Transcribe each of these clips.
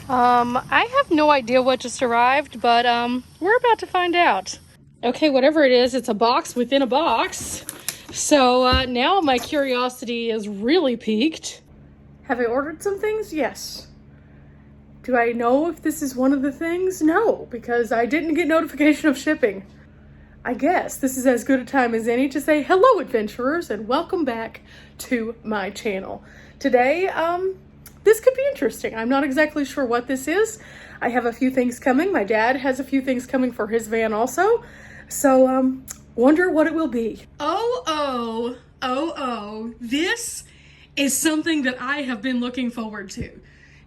I have no idea what just arrived, but we're about to find out. Okay, whatever it is, it's a box within a box. So now my curiosity is really piqued. Have I ordered some things? Yes. Do I know if this is one of the things? No, because I didn't get notification of shipping. I guess this is as good a time as any to say hello, adventurers, and welcome back to my channel. Today, this could be interesting. I'm not exactly sure what this is. I have a few things coming. My dad has a few things coming for his van also. So, wonder what it will be. Oh, this is something that I have been looking forward to.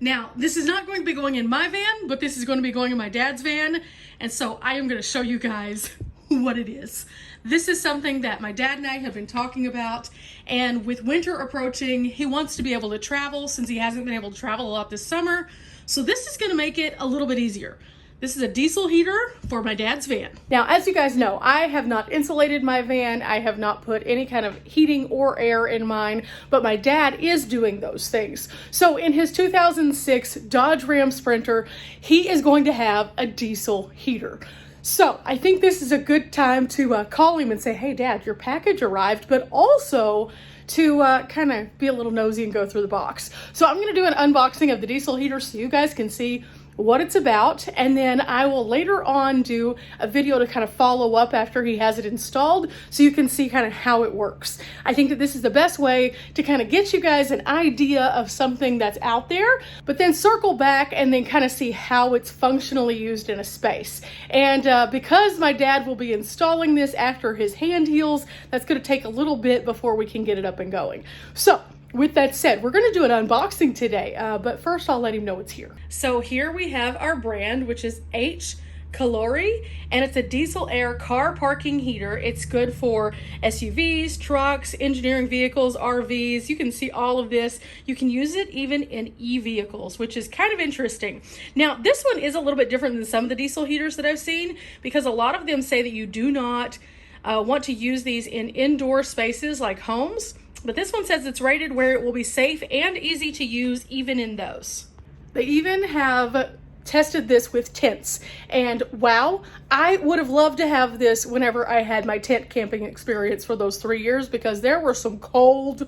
Now, this is not going to be going in my van, but this is going to be going in my dad's van. And so I am going to show you guys what it is. This is something that my dad and I have been talking about, and with winter approaching, he wants to be able to travel since he hasn't been able to travel a lot this summer. So this is going to make it a little bit easier. This is a diesel heater for my dad's van. Now, as you guys know, I have not insulated my van. I have not put any kind of heating or air in mine, but my dad is doing those things. So in his 2006 Dodge Ram Sprinter, he is going to have a diesel heater. So I think this is a good time to call him and say, hey, Dad, your package arrived, but also to kind of be a little nosy and go through the box. So I'm going to do an unboxing of the diesel heater so you guys can see what it's about, and then I will later on do a video to kind of follow up after he has it installed so you can see kind of how it works. I think that this is the best way to kind of get you guys an idea of something that's out there, but then circle back and then kind of see how it's functionally used in a space. And because my dad will be installing this after his hand heals, that's going to take a little bit before we can get it up and going. So with that said, we're going to do an unboxing today, but first I'll let him know it's here. So here we have our brand, which is HCalory, and it's a diesel air car parking heater. It's good for SUVs, trucks, engineering vehicles, RVs. You can see all of this. You can use it even in e-vehicles, which is kind of interesting. Now, this one is a little bit different than some of the diesel heaters that I've seen, because a lot of them say that you do not want to use these in indoor spaces like homes. But this one says it's rated where it will be safe and easy to use even in those. They even have tested this with tents. And wow, I would have loved to have this whenever I had my tent camping experience for those 3 years, because there were some cold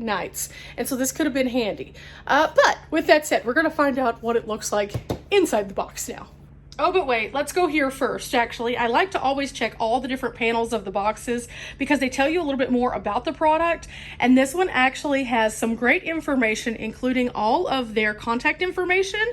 nights. And so this could have been handy. But with that said, we're going to find out what it looks like inside the box now. Oh, but wait, let's go here first, actually. I like to always check all the different panels of the boxes because they tell you a little bit more about the product. And this one actually has some great information, including all of their contact information.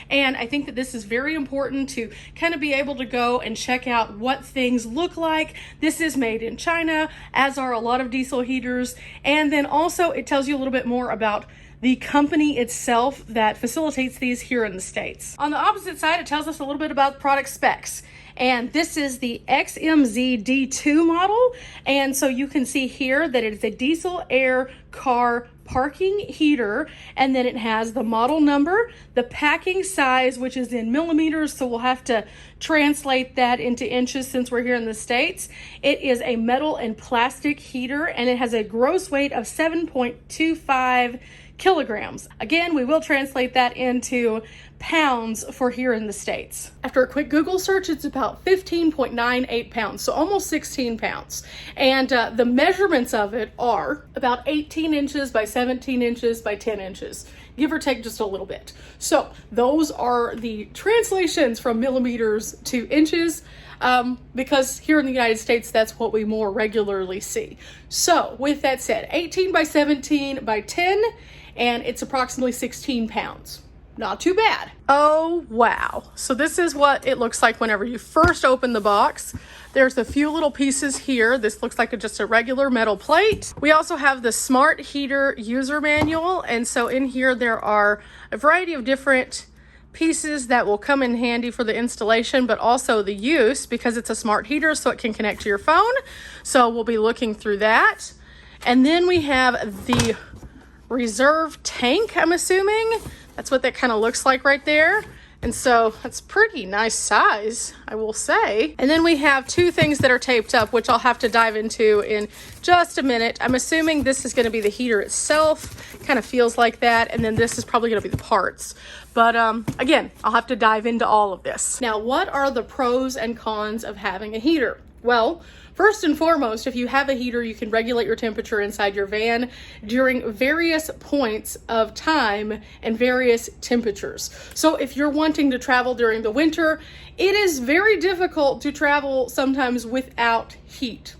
And I think that this is very important to kind of be able to go and check out what things look like. This is made in China, as are a lot of diesel heaters. And then also it tells you a little bit more about the company itself that facilitates these here in the States. On the opposite side, it tells us a little bit about product specs. And this is the XMZ D2 model. And so you can see here that it is a diesel air car parking heater, and then it has the model number, the packing size, which is in millimeters, so we'll have to translate that into inches since we're here in the States. It is a metal and plastic heater, and it has a gross weight of 7.25 kilograms. Again, we will translate that into pounds for here in the States. After a quick Google search, it's about 15.98 pounds, so almost 16 pounds. And the measurements of it are about 18 inches by 17 inches by 10 inches, give or take just a little bit. So those are the translations from millimeters to inches, because here in the United States, that's what we more regularly see. So with that said, 18 by 17 by 10, and it's approximately 16 pounds. Not too bad. Oh, wow. So this is what it looks like whenever you first open the box. There's a few little pieces here. This looks like just a regular metal plate. We also have the Smart Heater user manual. And so in here, there are a variety of different pieces that will come in handy for the installation, but also the use, because it's a smart heater, so it can connect to your phone. So we'll be looking through that. And then we have the reserve tank, I'm assuming. That's what that kind of looks like right there. And so that's pretty nice size, I will say. And then we have two things that are taped up, which I'll have to dive into in just a minute. I'm assuming this is going to be the heater itself. Kind of feels like that. And then this is probably going to be the parts. But again, I'll have to dive into all of this. Now, what are the pros and cons of having a heater? Well, first and foremost, if you have a heater, you can regulate your temperature inside your van during various points of time and various temperatures. So if you're wanting to travel during the winter, it is very difficult to travel sometimes without heat.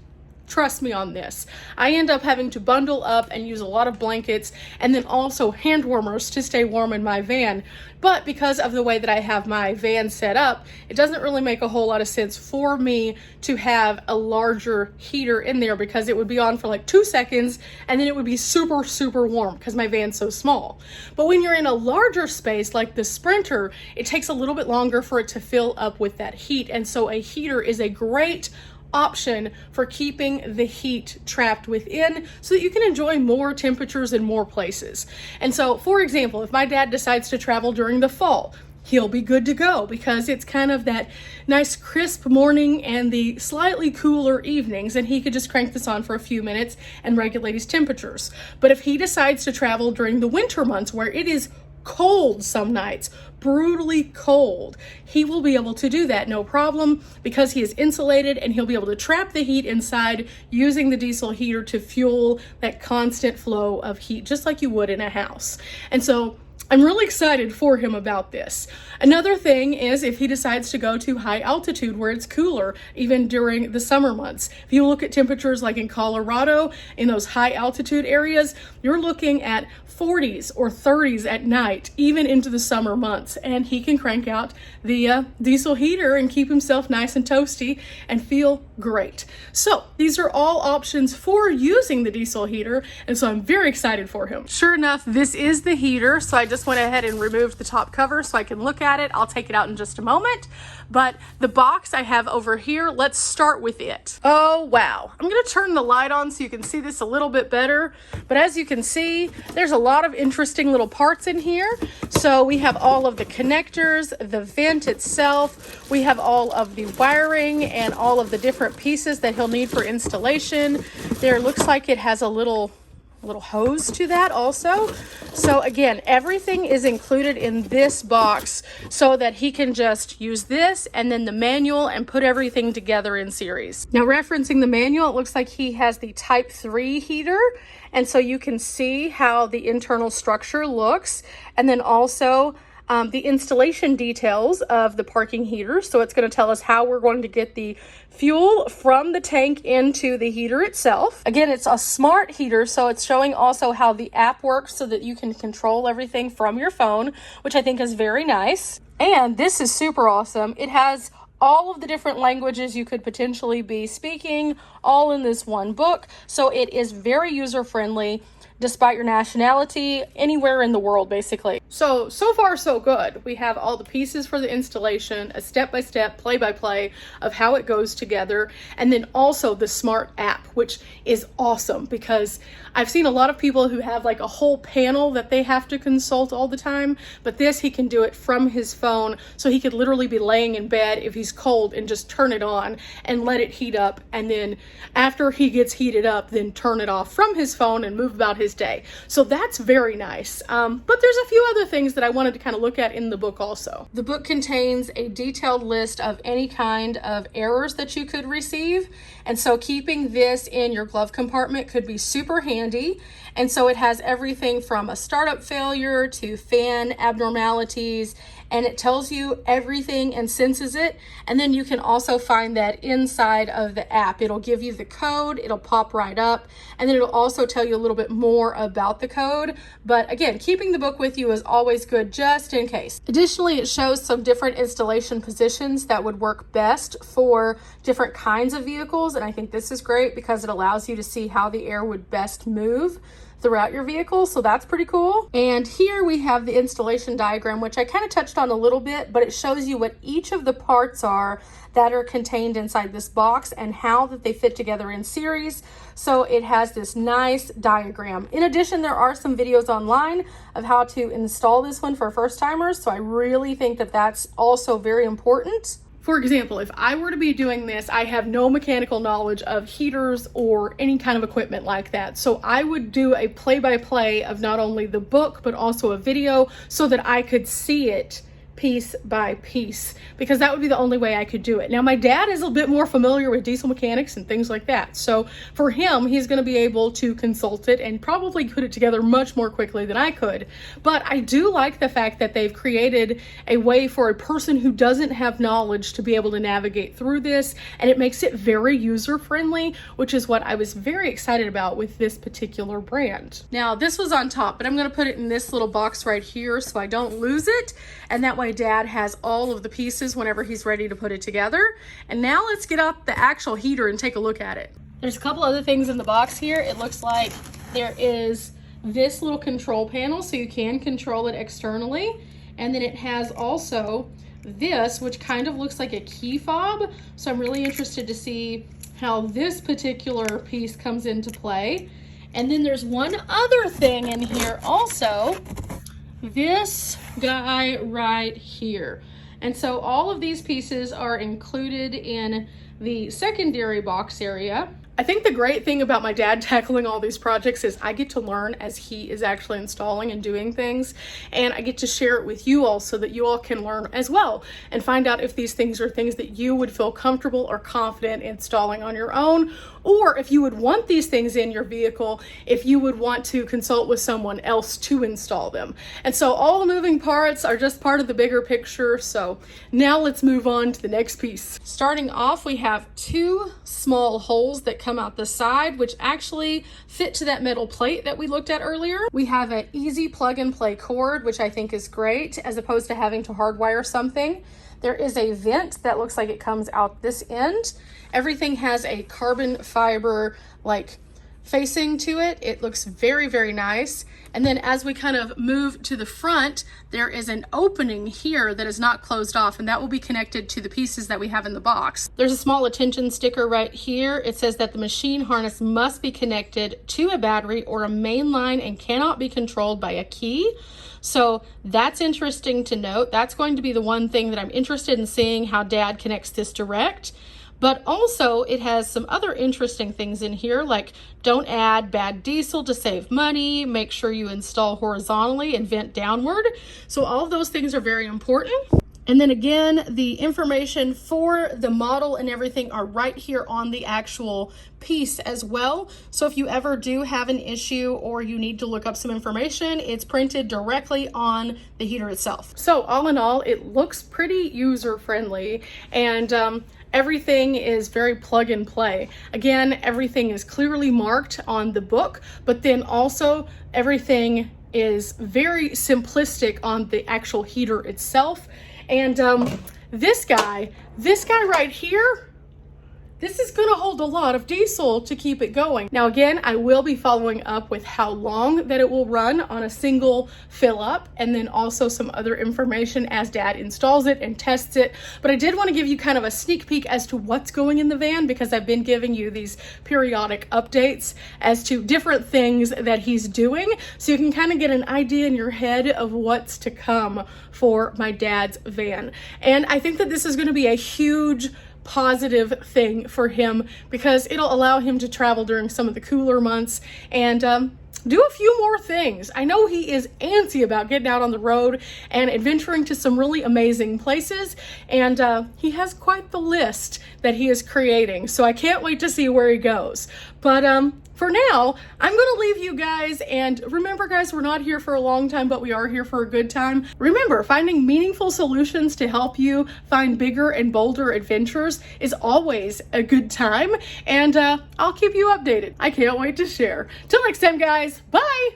Trust me on this. I end up having to bundle up and use a lot of blankets and then also hand warmers to stay warm in my van. But because of the way that I have my van set up, it doesn't really make a whole lot of sense for me to have a larger heater in there because it would be on for like 2 seconds and then it would be super, super warm because my van's so small. But when you're in a larger space like the Sprinter, it takes a little bit longer for it to fill up with that heat. And so a heater is a great option for keeping the heat trapped within so that you can enjoy more temperatures in more places. And so, for example, if my dad decides to travel during the fall, he'll be good to go because it's kind of that nice crisp morning and the slightly cooler evenings, and he could just crank this on for a few minutes and regulate his temperatures. But if he decides to travel during the winter months where it is cold some nights, brutally cold, he will be able to do that no problem because he is insulated and he'll be able to trap the heat inside using the diesel heater to fuel that constant flow of heat just like you would in a house. And so I'm really excited for him about this. Another thing is if he decides to go to high altitude where it's cooler, even during the summer months. If you look at temperatures like in Colorado, in those high altitude areas, you're looking at 40s or 30s at night, even into the summer months. And he can crank out the diesel heater and keep himself nice and toasty and feel great. So these are all options for using the diesel heater. And so I'm very excited for him. Sure enough, this is the heater. So I just went ahead and removed the top cover so I can look at it. I'll take it out in just a moment. But the box I have over here, let's start with it. Oh, wow. I'm going to turn the light on so you can see this a little bit better. But as you can see, there's a lot of interesting little parts in here. So we have all of the connectors, the vent itself. We have all of the wiring and all of the different pieces that he'll need for installation. There looks like it has a little hose to that also. So again, everything is included in this box so that he can just use this and then the manual and put everything together in series. Now referencing the manual, it looks like he has the Type 3 heater. And so you can see how the internal structure looks. And then also the installation details of the parking heater. So it's going to tell us how we're going to get the fuel from the tank into the heater itself. Again, it's a smart heater, so it's showing also how the app works so that you can control everything from your phone, which I think is very nice. And this is super awesome. It has all of the different languages you could potentially be speaking, all in this one book. So it is very user-friendly, despite your nationality, anywhere in the world, basically. So far, so good. We have all the pieces for the installation, a step-by-step, play-by-play of how it goes together, and then also the smart app, which is awesome because I've seen a lot of people who have like a whole panel that they have to consult all the time, but this, he can do it from his phone, so he could literally be laying in bed if he's cold and just turn it on and let it heat up, and then after he gets heated up, then turn it off from his phone and move about his day. So that's very nice. But there's a few other things that I wanted to kind of look at in the book also. The book contains a detailed list of any kind of errors that you could receive. And so keeping this in your glove compartment could be super handy. And so it has everything from a startup failure to fan abnormalities, and it tells you everything and senses it. And then you can also find that inside of the app. It'll give you the code, it'll pop right up, and then it'll also tell you a little bit more about the code. But again, keeping the book with you is always good just in case. Additionally, it shows some different installation positions that would work best for different kinds of vehicles. And I think this is great because it allows you to see how the air would best move throughout your vehicle, so that's pretty cool. And here we have the installation diagram, which I kind of touched on a little bit, but it shows you what each of the parts are that are contained inside this box and how that they fit together in series. So it has this nice diagram. In addition, there are some videos online of how to install this one for first timers, so I really think that that's also very important. For example, if I were to be doing this, I have no mechanical knowledge of heaters or any kind of equipment like that. So I would do a play-by-play of not only the book, but also a video so that I could see it piece by piece, because that would be the only way I could do it. Now, my dad is a bit more familiar with diesel mechanics and things like that. So for him, he's going to be able to consult it and probably put it together much more quickly than I could. But I do like the fact that they've created a way for a person who doesn't have knowledge to be able to navigate through this, and it makes it very user-friendly, which is what I was very excited about with this particular brand. Now, this was on top, but I'm going to put it in this little box right here so I don't lose it, and that way Dad has all of the pieces whenever he's ready to put it together. And now let's get up the actual heater and take a look at it. There's a couple other things in the box here. It looks like there is this little control panel, so you can control it externally. And then it has also this, which kind of looks like a key fob. So I'm really interested to see how this particular piece comes into play. And then there's one other thing in here also. This guy right here. And so all of these pieces are included in the secondary box area. I think the great thing about my dad tackling all these projects is I get to learn as he is actually installing and doing things, and I get to share it with you all so that you all can learn as well and find out if these things are things that you would feel comfortable or confident installing on your own, or if you would want these things in your vehicle, if you would want to consult with someone else to install them. And so all the moving parts are just part of the bigger picture. So now let's move on to the next piece. Starting off, we have two small holes that come out the side, which actually fit to that metal plate that we looked at earlier. We have an easy plug and play cord, which I think is great, as opposed to having to hardwire something. There is a vent that looks like it comes out this end. Everything has a carbon fiber like facing to it. It looks very, very nice. And then as we kind of move to the front, there is an opening here that is not closed off, and that will be connected to the pieces that we have in the box. There's a small attention sticker right here. It says that the machine harness must be connected to a battery or a main line and cannot be controlled by a key. So that's interesting to note. That's going to be the one thing that I'm interested in seeing, how Dad connects this direct. But also it has some other interesting things in here, like don't add bad diesel to save money, make sure you install horizontally and vent downward. So all of those things are very important. And then again, the information for the model and everything are right here on the actual piece as well. So if you ever do have an issue or you need to look up some information, it's printed directly on the heater itself. So all in all, it looks pretty user-friendly, and everything is very plug and play. Again, everything is clearly marked on the book, but then also everything is very simplistic on the actual heater itself. And this guy right here, this is gonna hold a lot of diesel to keep it going. Now again, I will be following up with how long that it will run on a single fill up, and then also some other information as Dad installs it and tests it. But I did want to give you kind of a sneak peek as to what's going in the van, because I've been giving you these periodic updates as to different things that he's doing, so you can kind of get an idea in your head of what's to come for my dad's van. And I think that this is going to be a huge positive thing for him, because it'll allow him to travel during some of the cooler months and do a few more things. I know he is antsy about getting out on the road and adventuring to some really amazing places, and he has quite the list that he is creating, so I can't wait to see where he goes. But for now, I'm going to leave you guys, and remember guys, we're not here for a long time, but we are here for a good time. Remember, finding meaningful solutions to help you find bigger and bolder adventures is always a good time, and I'll keep you updated. I can't wait to share. Till next time guys, bye!